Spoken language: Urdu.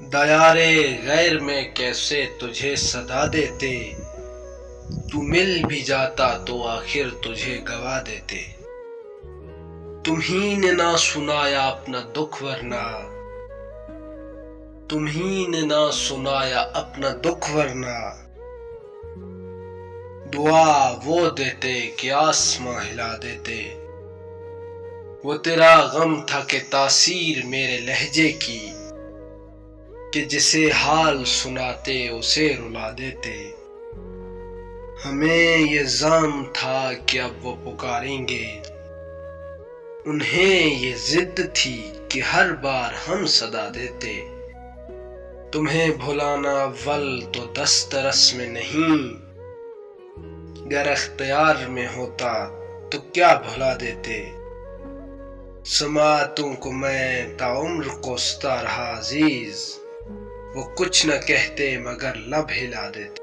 دیارے غیر میں کیسے تجھے صدا دیتے، تو مل بھی جاتا تو آخر تجھے گوا دیتے۔ تمہیں نے نہ سنایا اپنا دکھ ورنہ، تمہیں نے نہ سنایا اپنا دکھ ورنہ، دعا وہ دیتے کہ آسماں ہلا دیتے۔ وہ تیرا غم تھا کہ تاثیر میرے لہجے کی، کہ جسے حال سناتے اسے رلا دیتے۔ ہمیں یہ زام تھا کہ اب وہ پکاریں گے، انہیں یہ ضد تھی کہ ہر بار ہم صدا دیتے۔ تمہیں بھلانا اول تو دسترس میں نہیں، گر اختیار میں ہوتا تو کیا بھلا دیتے۔ سماعتوں کو میں تا عمر کوستا رہا عزیز، وہ کچھ نہ کہتے مگر لب ہلا دیتے۔